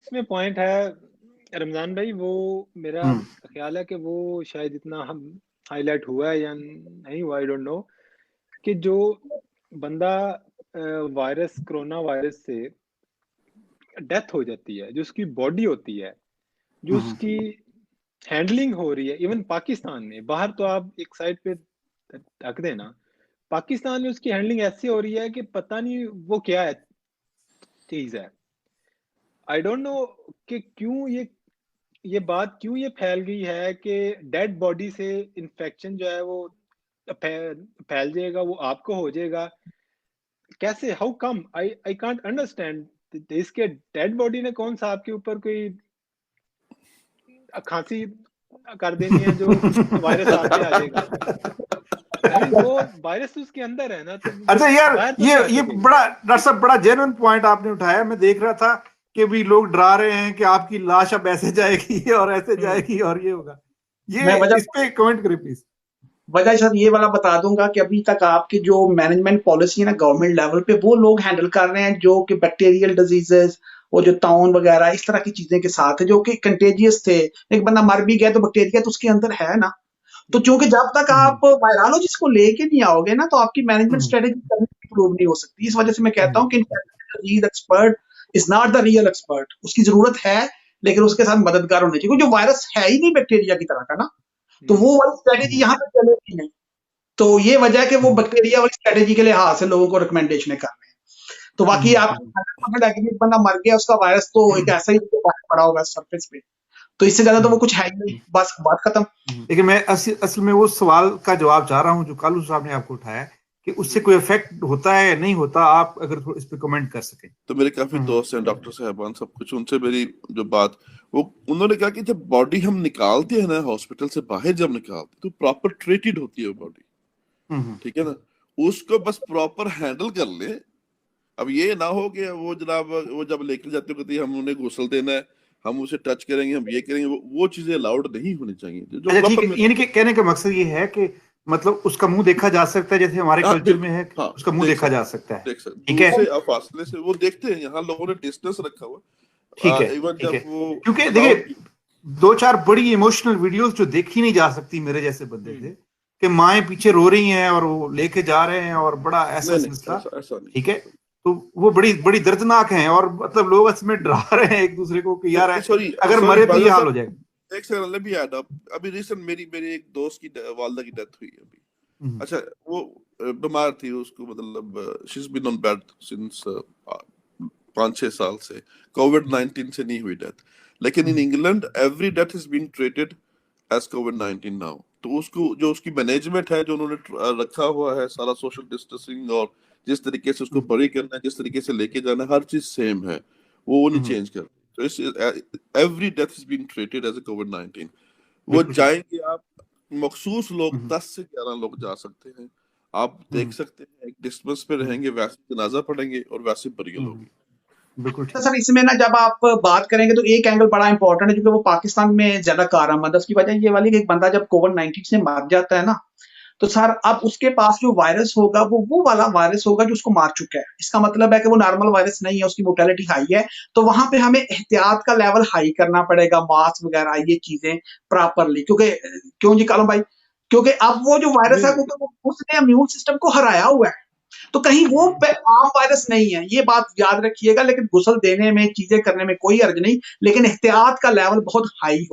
इसमें पॉइंट है रमज़ान भाई, वो मेरा हम्म। ख़्याल है कि वो शायद इतना हम हाइलाइट हुआ है या नहीं हुआ, आई डोंट नो, कि जो बंदा कोरोना वायरस से डेथ हो जाती है, जो उसकी बॉडी होती है, जो हम्म। उसकी हैंडलिंग हो रही है, इवन पाकिस्तान में, बाहर तो आप एक साइड पे रख देना, पाकिस्तान में उसकी हैंडलिंग ऐसी हो रही है कि पता नहीं वो क्या है, चीज़ है। आई डोंट नो कि क्यों ये बात क्यों ये फैल गई है कि डेड बॉडी से इन्फेक्शन जो है वो फैल जाएगा, वो आपको हो जाएगा। कैसे, how come, I can't understand. इसके डेड बॉडी ने कौन सा आपके ऊपर कोई खांसी कर देनी है जो वायरस आप पे आ जाएगा। आई मीन वो वायरस तो उसके अंदर है ना, तो वो अच्छा यार, बाहर तो ये नहीं आ ये सकेगा। बड़ा डॉक्टर साहब, बड़ा जेन्युइन पॉइंट आपने उठाया। मैं देख रहा था कि भी लोग डरा रहे हैं कि आपकी लाश अब ऐसे जाएगी और ऐसे हम्म। जाएगी और ये होगा। ये मैं वजह इस पे कमेंट करिए प्लीज। वजह सर ये वाला बता दूंगा कि अभी तक आपकी जो मैनेजमेंट पॉलिसी है ना गवर्नमेंट लेवल पे, वो लोग हैंडल कर रहे हैं जो कि बैक्टीरियल डिजीजेस और जो ताउन वगैरह इस तरह की चीजें के साथ है जो कि कंटेजियस थे। एक बंदा मर भी गया तो बैक्टीरिया तो उसके अंदर है ना। तो हम्म। क्योंकि जब तक हम्म। आप वायरोलॉजिस्ट को लेके नहीं आओगे ना, तो आपकी मैनेजमेंट हम्म। स्ट्रेटेजी कभी प्रूव नहीं हो सकती। इस वजह से मैं कहता हम्म। हूँ कि expert is not the real expert. उसकी जरूरत है, लेकिन उसके साथ मददगार होने चाहिए, क्योंकि जो वायरस है ही नहीं बैक्टीरिया की तरह का ना। तो हम्म। वो वाली स्ट्रेटेजी हम्म। यहाँ पे चलेगी नहीं। तो ये वजह है कि वो हम्म। बैक्टीरिया वाली स्ट्रेटेजी के लिए हाथ से लोगों को रिकमेंडेशन कर रहे हैं। तो बाकी हम्म। आप 100% एग्री, बंदा मर गया, उसका वायरस तो एक हम्म। ऐसा ही बाहर पड़ा होगा सरफेस पे। तो इससे ज्यादा तो वो हम्म। कुछ है ही नहीं, बस बात खत्म। लेकिन मैं असल में वो सवाल का जवाब चाह रहा हूं जो कालू साहब ने आपको उठाया, कि उससे हम्म। कोई इफेक्ट होता है या नहीं होता। आप अगर इस पे कमेंट कर सकें। तो मेरे काफी दोस्त हैं डॉक्टर साहबान सब कुछ, उनसे मेरी जो बात, वो उन्होंने कहा कि जब बॉडी हम निकालते हैं ना हॉस्पिटल से बाहर, जब निकालते तो प्रॉपर ट्रीटेड होती है बॉडी, हम्म। ठीक है ना। उसको बस प्रॉपर हैंडल कर ले। अब ये ना हो कि वो जनाब वो जब लेकर जाते हो कहते हैं हम उन्हें गुस्ल देना है, हम उसे टच करेंगे, हम ये करेंगे, वो चीजें अलाउड नहीं होनी चाहिए जो अच्छा ठीक प्रॉपर है, यानी कि कहने का मकसद ये है कि मतलब उसका मुंह देखा जा सकता है, जैसे हमारे हाँ कल्चर में है कि हाँ, उसका मुंह देख देखा सकते, जा सकता है। देख सकते ठीक दूर है। से आप फासले से वो देखते हैं। यहाँ लोगों ने डिस्टेंस रखा ठीक हुआ, है। इवन ठीक है। जब वो क्योंकि देखिए, अलाउड। दो चार बड़ी इमोशनल वीडियोस जो देखी नहीं जा सकती मेरे जैसे बंदे थे, हम्म। कि माएँ पीछे रो रही हैं और वो लेके जा रहे हैं और बड़ा ऐसा नहीं नहीं, सिलसिला। ऐसा नहीं, ठीक है। ऐसा तो वो बड़ी बड़ी दर्दनाक हैं, और मतलब लोग इसमें डरा रहे हैं एक दूसरे को कि यार नहीं। सॉरी अगर सॉरी मरे तो ये बादल हाल हो साहब, जाएगा। एक second let me add up. अभी रिसेंट मेरी मेरी एक दोस्त की वालदा की डेथ हुई अभी। हम्म। अच्छा, वो बीमार थी, उसको मतलब she is been on bed since 5-6 साल से। कोविड-19 से नहीं हुई डेथ, लेकिन इन hmm. England every death is being treated as कोविड-19 नाउ। तो उसको जो उसकी मैनेजमेंट है, जो उन्होंने रखा हुआ है सारा सोशल डिस्टेंसिंग, और जिस तरीके से उसको हम्म। बरी करना है, जिस तरीके से लेके जाना है, हर चीज सेम है, वो नहीं हम्म। चेंज कर। तो इस every death is being treated as a कोविड-19। वो बिल्कुल ठीक। जाएंगे आप, मखसूस लोग हम्म। 10 से 11 लोग जा सकते हैं। आप देख हम्म। सकते हैं, एक डिस्टेंस पे हम्म। रहेंगे, वैसे जनाजा पढ़ेंगे और वैसे बरियल हम्म। होगी। बिल्कुल तो ठीक। सर इसमें ना जब आप बात करेंगे तो एक एंगल बड़ा इंपॉर्टेंट है, क्योंकि वो पाकिस्तान में ज्यादा कारआमद है। उसकी वजह ये वाली कि एक बंदा जब कोविड-19 से मर जाता है ना, तो सर अब उसके पास जो वायरस होगा वो वाला वायरस होगा जो उसको मार चुका है। इसका मतलब है कि वो नॉर्मल वायरस नहीं है, उसकी मोर्टेलिटी हाई है। तो वहां पे हमें एहतियात का लेवल हाई करना पड़ेगा, मास्क वगैरह ये चीजें प्रॉपरली, क्योंकि क्यों जी कालम भाई, क्योंकि अब वो जो वायरस है नहीं। उसने इम्यून सिस्टम को हराया हुआ है। तो कहीं वो हम्म। आम वायरस नहीं है, ये बात याद रखिएगा। लेकिन गुस्ल देने में, चीजें करने में कोई हर्ज नहीं, लेकिन एहतियात का लेवल बहुत हाई